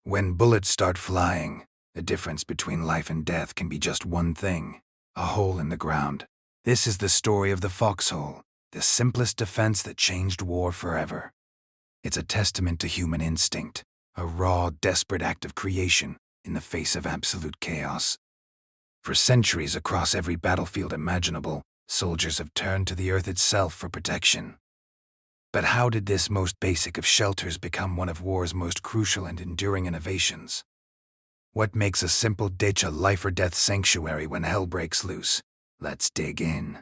When bullets start flying, the difference between life and death can be just one thing: a hole in the ground. This is the story of the Foxhole, the simplest defense that changed war forever. It's a testament to human instinct, a raw, desperate act of creation in the face of absolute chaos. For centuries across every battlefield imaginable, soldiers have turned to the earth itself for protection. But how did this most basic of shelters become one of war's most crucial and enduring innovations? What makes a simple ditch a life-or-death sanctuary when hell breaks loose? Let's dig in.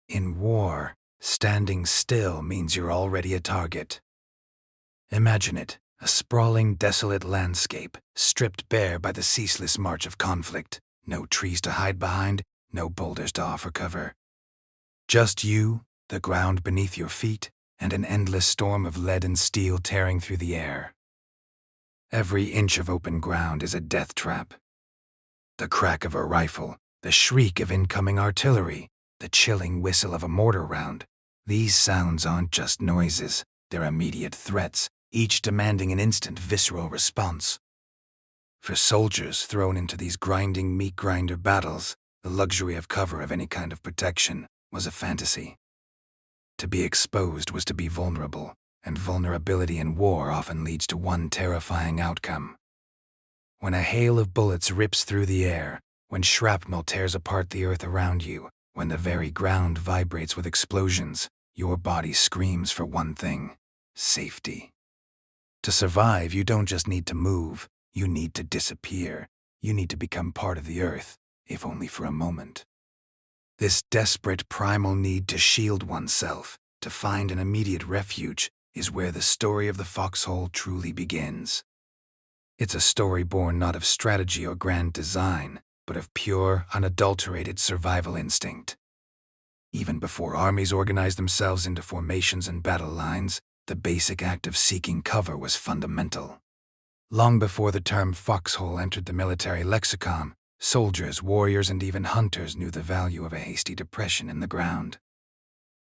In war, standing still means you're already a target. Imagine it, a sprawling, desolate landscape, stripped bare by the ceaseless march of conflict. No trees to hide behind, no boulders to offer cover. Just you, the ground beneath your feet, and an endless storm of lead and steel tearing through the air. Every inch of open ground is a death trap. The crack of a rifle, the shriek of incoming artillery, the chilling whistle of a mortar round. These sounds aren't just noises, they're immediate threats, each demanding an instant visceral response. For soldiers thrown into these grinding meat grinder battles, the luxury of cover of any kind of protection was a fantasy. To be exposed was to be vulnerable, and vulnerability in war often leads to one terrifying outcome. When a hail of bullets rips through the air, when shrapnel tears apart the earth around you, when the very ground vibrates with explosions, your body screams for one thing: safety. To survive, you don't just need to move, you need to disappear. You need to become part of the earth, if only for a moment. This desperate primal need to shield oneself, to find an immediate refuge, is where the story of the Foxhole truly begins. It's a story born not of strategy or grand design, but of pure, unadulterated survival instinct. Even before armies organized themselves into formations and battle lines, the basic act of seeking cover was fundamental. Long before the term foxhole entered the military lexicon, soldiers, warriors, and even hunters knew the value of a hasty depression in the ground.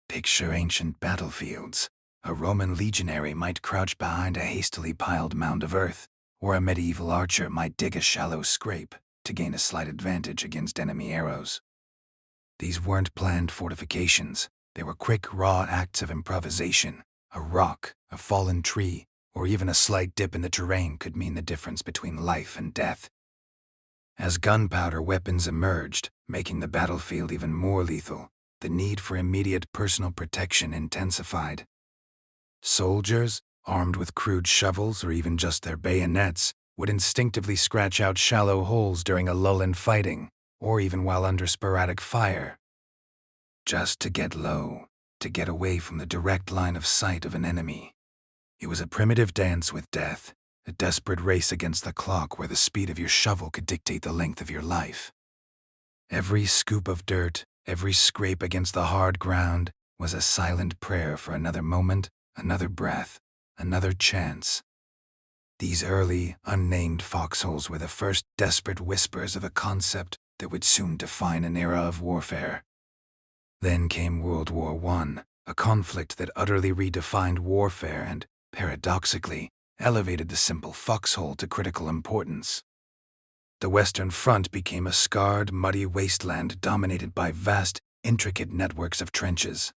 Picture ancient battlefields. A Roman legionary might crouch behind a hastily piled mound of earth, or a medieval archer might dig a shallow scrape to gain a slight advantage against enemy arrows. These weren't planned fortifications, they were quick, raw acts of improvisation. A rock, a fallen tree, or even a slight dip in the terrain could mean the difference between life and death. As gunpowder weapons emerged, making the battlefield even more lethal, the need for immediate personal protection intensified. Soldiers, armed with crude shovels or even just their bayonets, would instinctively scratch out shallow holes during a lull in fighting, or even while under sporadic fire. Just to get low, to get away from the direct line of sight of an enemy. It was a primitive dance with death, a desperate race against the clock where the speed of your shovel could dictate the length of your life. Every scoop of dirt, every scrape against the hard ground was a silent prayer for another moment, another breath, another chance. These early, unnamed foxholes were the first desperate whispers of a concept that would soon define an era of warfare. Then came World War I, a conflict that utterly redefined warfare and, paradoxically, elevated the simple foxhole to critical importance. The Western Front became a scarred, muddy wasteland dominated by vast, intricate networks of trenches.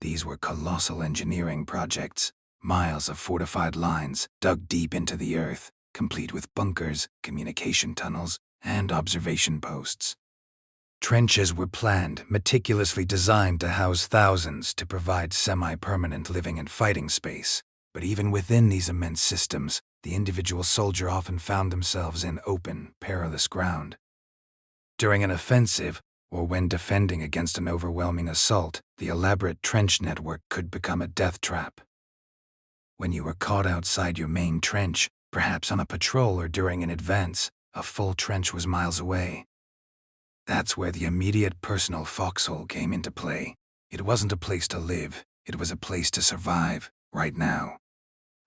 These were colossal engineering projects, miles of fortified lines dug deep into the earth, complete with bunkers, communication tunnels, and observation posts. Trenches were planned, meticulously designed to house thousands to provide semi-permanent living and fighting space. But even within these immense systems, the individual soldier often found themselves in open, perilous ground. During an offensive, or when defending against an overwhelming assault, the elaborate trench network could become a death trap. When you were caught outside your main trench, perhaps on a patrol or during an advance, a full trench was miles away. That's where the immediate personal foxhole came into play. It wasn't a place to live, it was a place to survive, right now.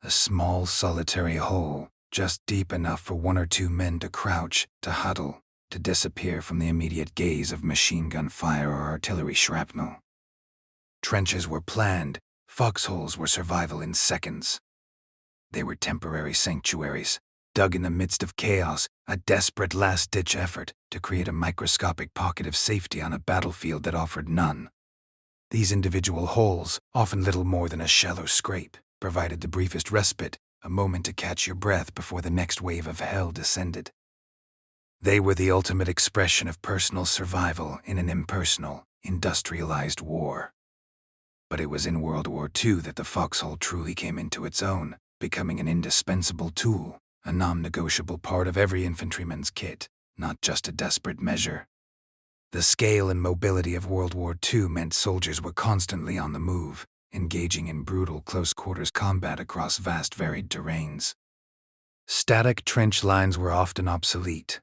A small, solitary hole, just deep enough for one or two men to crouch, to huddle, to disappear from the immediate gaze of machine gun fire or artillery shrapnel. Trenches were planned, foxholes were survival in seconds. They were temporary sanctuaries, dug in the midst of chaos, a desperate last-ditch effort to create a microscopic pocket of safety on a battlefield that offered none. These individual holes, often little more than a shallow scrape, provided the briefest respite, a moment to catch your breath before the next wave of hell descended. They were the ultimate expression of personal survival in an impersonal, industrialized war. But it was in World War II that the foxhole truly came into its own, becoming an indispensable tool, a non-negotiable part of every infantryman's kit, not just a desperate measure. The scale and mobility of World War II meant soldiers were constantly on the move, engaging in brutal close-quarters combat across vast varied terrains. Static trench lines were often obsolete.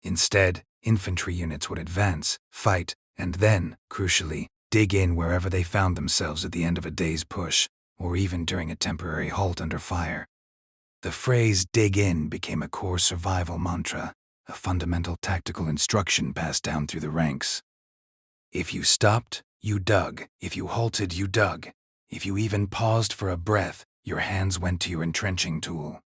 Instead, infantry units would advance, fight, and then, crucially, dig in wherever they found themselves at the end of a day's push, or even during a temporary halt under fire. The phrase "dig in" became a core survival mantra, a fundamental tactical instruction passed down through the ranks. If you stopped, you dug. If you halted, you dug. If you even paused for a breath, your hands went to your entrenching tool.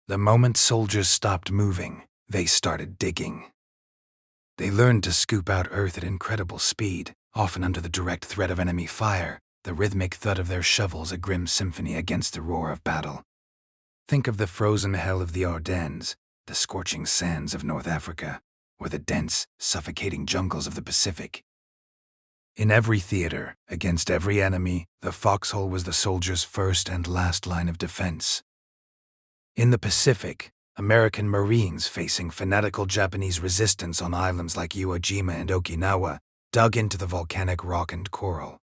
The moment soldiers stopped moving, they started digging. They learned to scoop out earth at incredible speed, often under the direct threat of enemy fire, the rhythmic thud of their shovels a grim symphony against the roar of battle. Think of the frozen hell of the Ardennes, the scorching sands of North Africa, or the dense, suffocating jungles of the Pacific. In every theater, against every enemy, the foxhole was the soldier's first and last line of defense. In the Pacific, American Marines facing fanatical Japanese resistance on islands like Iwo Jima and Okinawa dug into the volcanic rock and coral.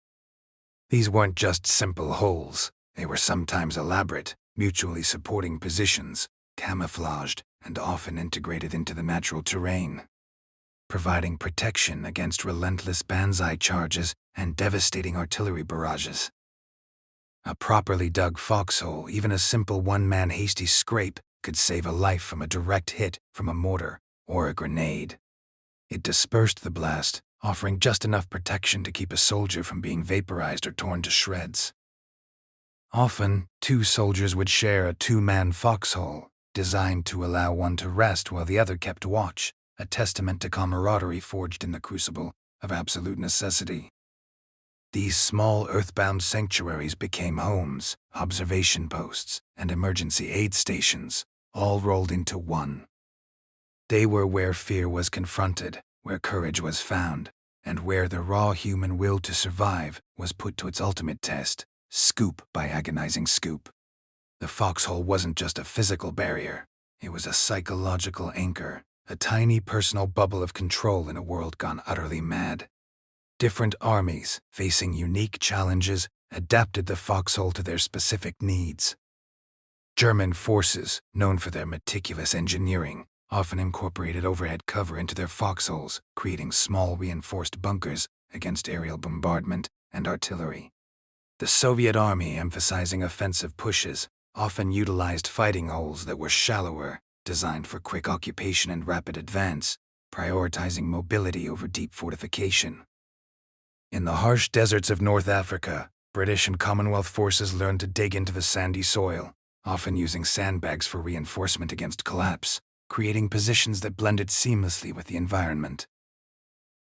These weren't just simple holes, they were sometimes elaborate, mutually supporting positions, camouflaged and often integrated into the natural terrain, providing protection against relentless banzai charges and devastating artillery barrages. A properly dug foxhole, even a simple one-man hasty scrape, could save a life from a direct hit from a mortar or a grenade. It dispersed the blast, offering just enough protection to keep a soldier from being vaporized or torn to shreds. Often, two soldiers would share a two-man foxhole, designed to allow one to rest while the other kept watch, a testament to camaraderie forged in the crucible of absolute necessity. These small earthbound sanctuaries became homes, observation posts, and emergency aid stations, all rolled into one. They were where fear was confronted, where courage was found, and where the raw human will to survive was put to its ultimate test, scoop by agonizing scoop. The foxhole wasn't just a physical barrier, it was a psychological anchor, a tiny personal bubble of control in a world gone utterly mad. Different armies, facing unique challenges, adapted the foxhole to their specific needs. German forces, known for their meticulous engineering, often incorporated overhead cover into their foxholes, creating small reinforced bunkers against aerial bombardment and artillery. The Soviet Army, emphasizing offensive pushes, often utilized fighting holes that were shallower, designed for quick occupation and rapid advance, prioritizing mobility over deep fortification. In the harsh deserts of North Africa, British and Commonwealth forces learned to dig into the sandy soil, often using sandbags for reinforcement against collapse, creating positions that blended seamlessly with the environment.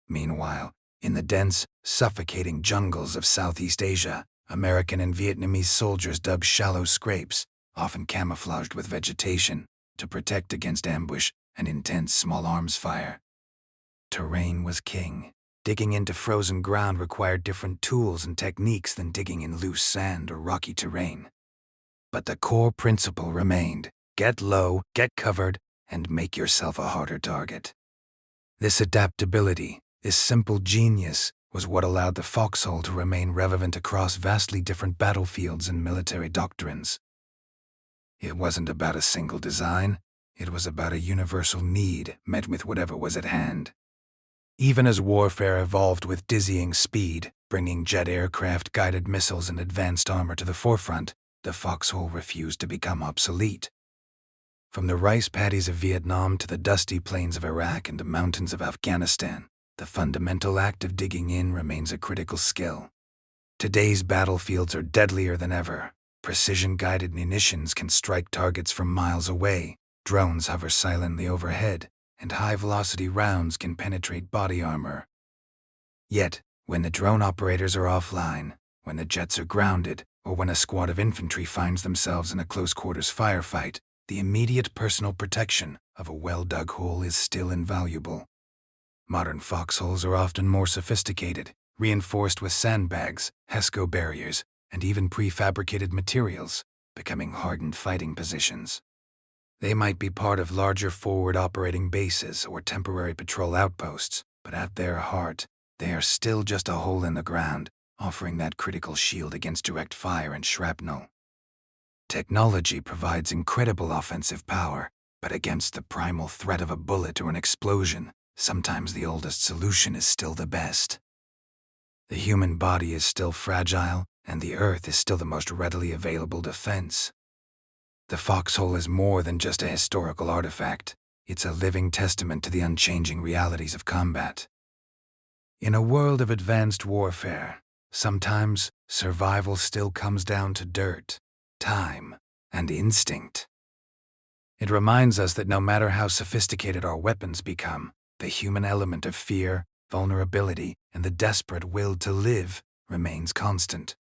Meanwhile, in the dense, suffocating jungles of Southeast Asia, American and Vietnamese soldiers dug shallow scrapes, often camouflaged with vegetation, to protect against ambush and intense small arms fire. Terrain was king. Digging into frozen ground required different tools and techniques than digging in loose sand or rocky terrain. But the core principle remained: get low, get covered, and make yourself a harder target. This adaptability, this simple genius, was what allowed the foxhole to remain relevant across vastly different battlefields and military doctrines. It wasn't about a single design, it was about a universal need met with whatever was at hand. Even as warfare evolved with dizzying speed, bringing jet aircraft, guided missiles, and advanced armor to the forefront, the foxhole refused to become obsolete. From the rice paddies of Vietnam to the dusty plains of Iraq and the mountains of Afghanistan, the fundamental act of digging in remains a critical skill. Today's battlefields are deadlier than ever, Precision-guided munitions can strike targets from miles away, drones hover silently overhead, and high-velocity rounds can penetrate body armor. Yet, when the drone operators are offline, when the jets are grounded, or when a squad of infantry finds themselves in a close-quarters firefight, the immediate personal protection of a well-dug hole is still invaluable. Modern foxholes are often more sophisticated, reinforced with sandbags, HESCO barriers, and even prefabricated materials, becoming hardened fighting positions. They might be part of larger forward operating bases or temporary patrol outposts, but at their heart, they are still just a hole in the ground, offering that critical shield against direct fire and shrapnel. Technology provides incredible offensive power, but against the primal threat of a bullet or an explosion, sometimes the oldest solution is still the best. The human body is still fragile, and the earth is still the most readily available defense. The foxhole is more than just a historical artifact. It's a living testament to the unchanging realities of combat. In a world of advanced warfare, sometimes survival still comes down to dirt, time, and instinct. It reminds us that no matter how sophisticated our weapons become, the human element of fear, vulnerability, and the desperate will to live remains constant.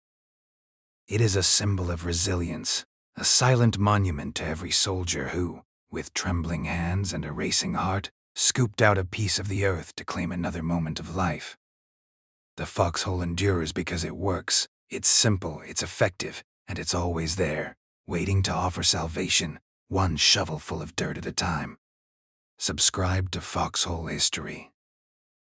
It is a symbol of resilience, a silent monument to every soldier who, with trembling hands and a racing heart, scooped out a piece of the earth to claim another moment of life. The foxhole endures because it works. It's simple, it's effective, and it's always there, waiting to offer salvation, one shovelful of dirt at a time. Subscribe to Foxhole History.